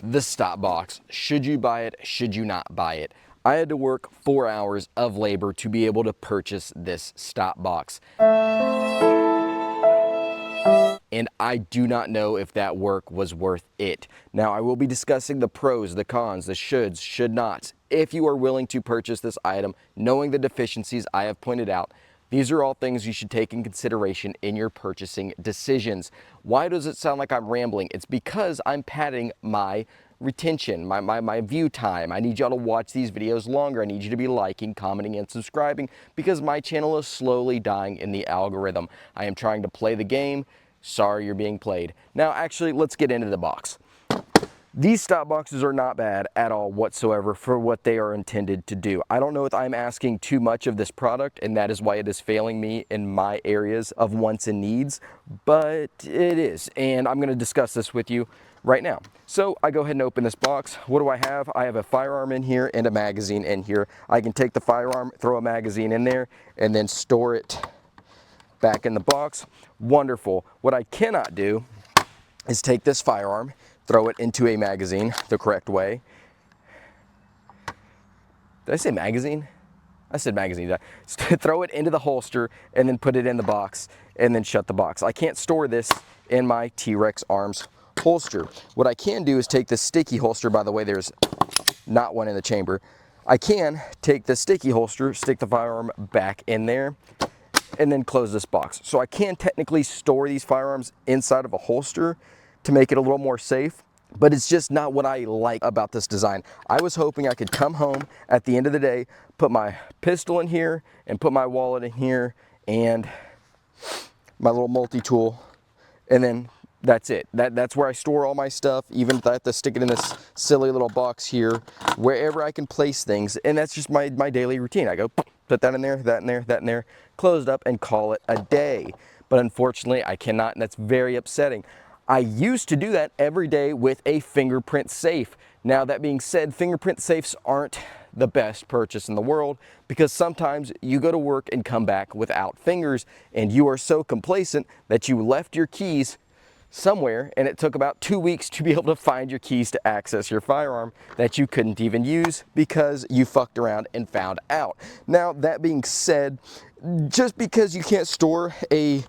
the StopBox. Should you buy it? Should you not buy it? I had to work 4 hours of labor to be able to purchase this StopBox. And I do not know if that work was worth it. Now, I will be discussing the pros, the cons, the shoulds, should nots. If you are willing to purchase this item, knowing the deficiencies I have pointed out, these are all things you should take in consideration in your purchasing decisions. Why does it sound like I'm rambling? It's because I'm padding my retention, my view time. I need y'all to watch these videos longer. I need you to be liking, commenting, and subscribing because my channel is slowly dying in the algorithm. I am trying to play the game. Sorry you're being played. Now, actually, let's get into the box. These StopBoxes are not bad at all whatsoever for what they are intended to do. I don't know if I'm asking too much of this product, and that is why it is failing me in my areas of wants and needs, but it is, and I'm going to discuss this with you right now. So I go ahead and open this box. What do I have? I have a firearm in here and a magazine in here. I can take the firearm, throw a magazine in there, and then store it back in the box. Wonderful. What I cannot do is take this firearm, throw it into a magazine the correct way. Did I say magazine? I said magazine. Throw it into the holster and then put it in the box and then shut the box. I can't store this in my T-Rex Arms holster. What I can do is take this sticky holster. By the way, there's not one in the chamber. I can take the sticky holster, stick the firearm back in there, and then close this box. So I can technically store these firearms inside of a holster to make it a little more safe, but it's just not what I like about this design. I was hoping I could come home at the end of the day, put my pistol in here and put my wallet in here and my little multi-tool, and then that's it. That's where I store all my stuff, even if I have to stick it in this silly little box here, wherever I can place things, and that's just my daily routine. I go put that in there, that in there, that in there, close it up and call it a day. But unfortunately I cannot, and that's very upsetting. I used to do that every day with a fingerprint safe. Now, that being said, fingerprint safes aren't the best purchase in the world because sometimes you go to work and come back without fingers and you are so complacent that you left your keys somewhere and it took about 2 weeks to be able to find your keys to access your firearm that you couldn't even use because you fucked around and found out. Now, that being said, just because you can't store a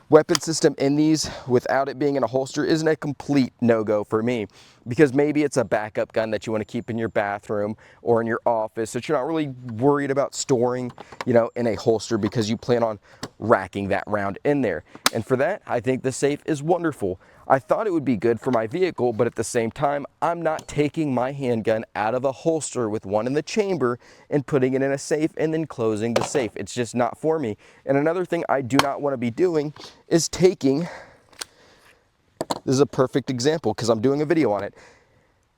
weapon system in these without it being in a holster isn't a complete no-go for me, because maybe it's a backup gun that you want to keep in your bathroom or in your office that you're not really worried about storing, you know, in a holster because you plan on racking that round in there. And for that, I think the safe is wonderful. I thought it would be good for my vehicle, but at the same time, I'm not taking my handgun out of a holster with one in the chamber and putting it in a safe and then closing the safe. It's just not for me. And another thing I do not want to be doing is taking, this is a perfect example because I'm doing a video on it,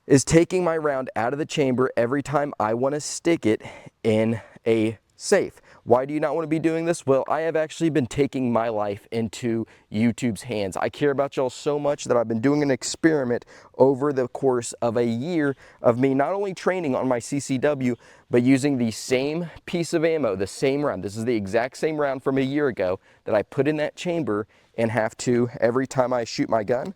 is taking my round out of the chamber every time I want to stick it in a safe. Why do you not want to be doing this? Well, I have actually been taking my life into YouTube's hands. I care about y'all so much that I've been doing an experiment over the course of a year of me not only training on my CCW, but using the same piece of ammo, the same round. This is the exact same round from a year ago that I put in that chamber and have to, every time I shoot my gun,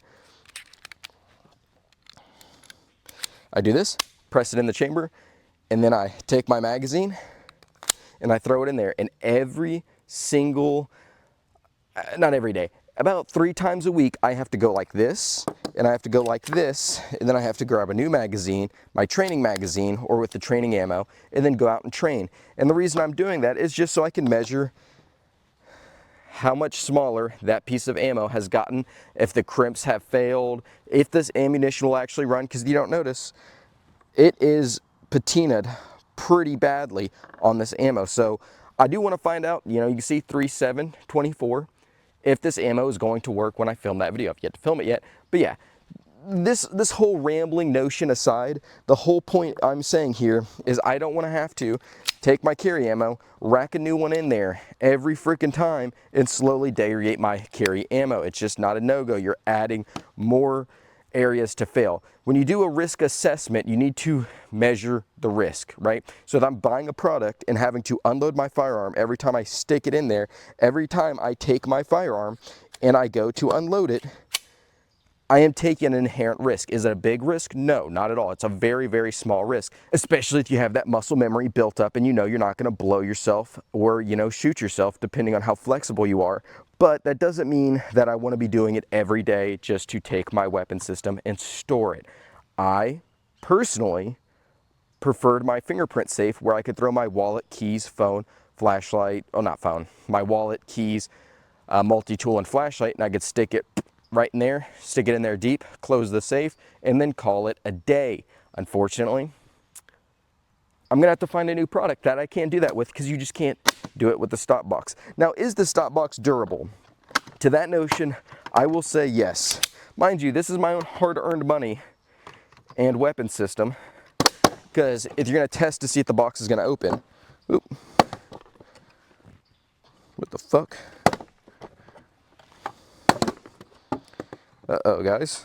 I do this, press it in the chamber, and then I take my magazine and I throw it in there. And every single, not every day, about 3 times a week, I have to go like this, and I have to go like this, and then I have to grab a new magazine, my training magazine, or with the training ammo, and then go out and train. And the reason I'm doing that is just so I can measure how much smaller that piece of ammo has gotten, if the crimps have failed, if this ammunition will actually run, because you don't notice, it is patinaed pretty badly on this ammo. So I do want to find out, you know, you can see 3.724, if this ammo is going to work when I film that video. I've yet to film it yet, but yeah, this whole rambling notion aside, the whole point I'm saying here is I don't want to have to take my carry ammo, rack a new one in there every freaking time, and slowly degrade my carry ammo. It's just not a no-go. You're adding more areas to fail. When you do a risk assessment, you need to measure the risk, right? So if I'm buying a product and having to unload my firearm every time I stick it in there, every time I take my firearm and I go to unload it, I am taking an inherent risk. Is it a big risk? No, not at all. It's a very, very small risk, especially if you have that muscle memory built up and you know you're not going to blow yourself or, you know, shoot yourself, depending on how flexible you are. But that doesn't mean that I want to be doing it every day just to take my weapon system and store it. I personally preferred my fingerprint safe where I could throw my wallet, keys, phone, flashlight, oh, not phone, my wallet, keys, multi-tool and flashlight, and I could stick it right in there, stick it in there deep, close the safe, and then call it a day. Unfortunately, I'm gonna have to find a new product that I can't do that with, because you just can't do it with the StopBox. Now, is the StopBox durable? To that notion, I will say yes. Mind you, this is my own hard-earned money and weapon system, because if you're gonna test to see if the box is gonna open, oop, what the fuck? Uh-oh, guys.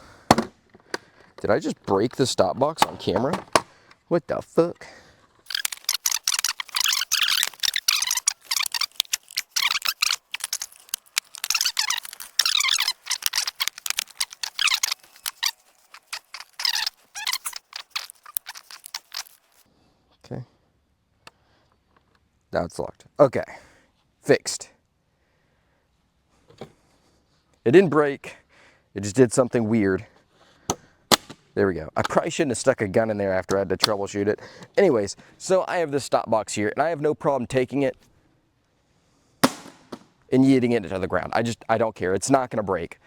Did I just break the StopBox on camera? What the fuck? Okay. Now it's locked. Okay. Fixed. It didn't break. It just did something weird. There we go. I probably shouldn't have stuck a gun in there after I had to troubleshoot it. Anyways, so I have this StopBox here, and I have no problem taking it and yeeting it to the ground. I don't care. It's not going to break.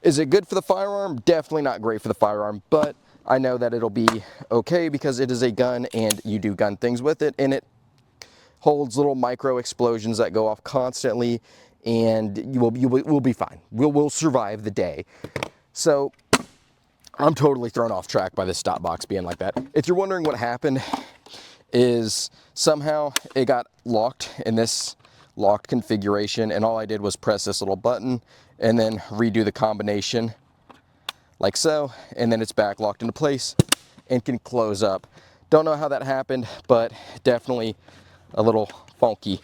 Is it good for the firearm? Definitely not great for the firearm, but I know that it'll be okay because it is a gun and you do gun things with it, and it holds little micro explosions that go off constantly, and we'll be fine. We'll survive the day. So I'm totally thrown off track by this StopBox being like that. If you're wondering what happened, is somehow it got locked in this locked configuration, and all I did was press this little button and then redo the combination like so, and then it's back locked into place and can close up. Don't know how that happened, but definitely a little funky.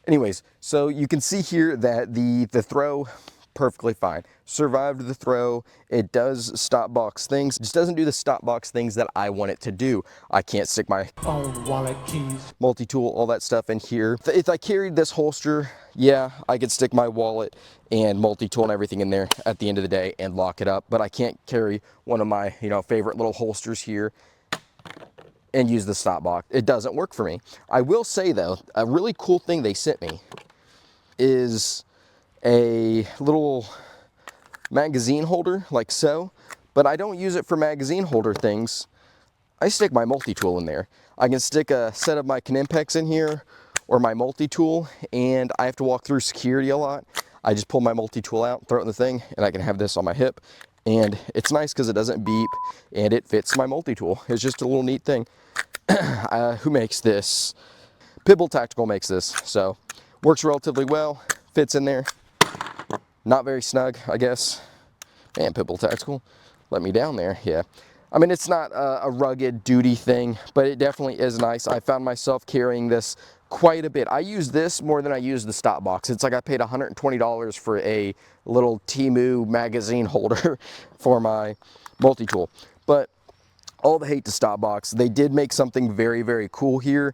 Anyways, so you can see here that the throw, perfectly fine. Survived the throw. It does StopBox things. It just doesn't do the StopBox things that I want it to do. I can't stick my phone, wallet, keys, multi-tool, all that stuff in here. If I carried this holster, yeah, I could stick my wallet and multi-tool and everything in there at the end of the day and lock it up, but I can't carry one of my, you know, favorite little holsters here and use the StopBox. It doesn't work for me. I will say though, a really cool thing they sent me is a little magazine holder like so, but I don't use it for magazine holder things. I stick my multi-tool in there. I can stick a set of my Kinimpex in here or my multi-tool, and I have to walk through security a lot. I just pull my multi-tool out, throw it in the thing, and I can have this on my hip. And it's nice because it doesn't beep and it fits my multi-tool. It's just a little neat thing. Who makes this? Pibble Tactical makes this, so works relatively well, fits in there. Not very snug, I guess. Man, Pibble Tactical let me down there, yeah. I mean, it's not a rugged duty thing, but it definitely is nice. I found myself carrying this quite a bit. I use this more than I use the StopBox. It's like I paid $120 for a little Temu magazine holder for my multi-tool. But all the hate to StopBox. They did make something very, very cool here.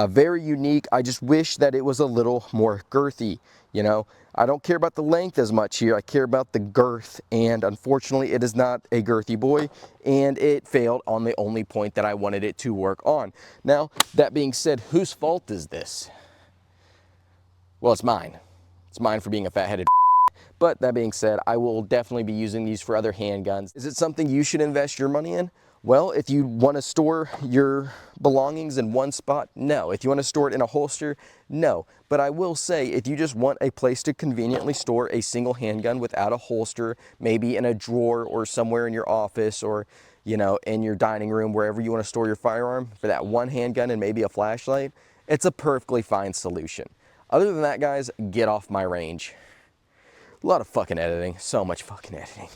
Very unique. I just wish that it was a little more girthy, you know. I don't care about the length as much here. I care about the girth, and unfortunately it is not a girthy boy, and it failed on the only point that I wanted it to work on. Now, that being said, whose fault is this? Well, it's mine. It's mine for being a fat-headed. But that being said, I will definitely be using these for other handguns. Is it something you should invest your money in? Well, if you want to store your belongings in one spot, no. If you want to store it in a holster, no. But I will say, if you just want a place to conveniently store a single handgun without a holster, maybe in a drawer or somewhere in your office or, you know, in your dining room, wherever you want to store your firearm, for that one handgun and maybe a flashlight, it's a perfectly fine solution. Other than that, guys, get off my range. A lot of fucking editing, so much fucking editing.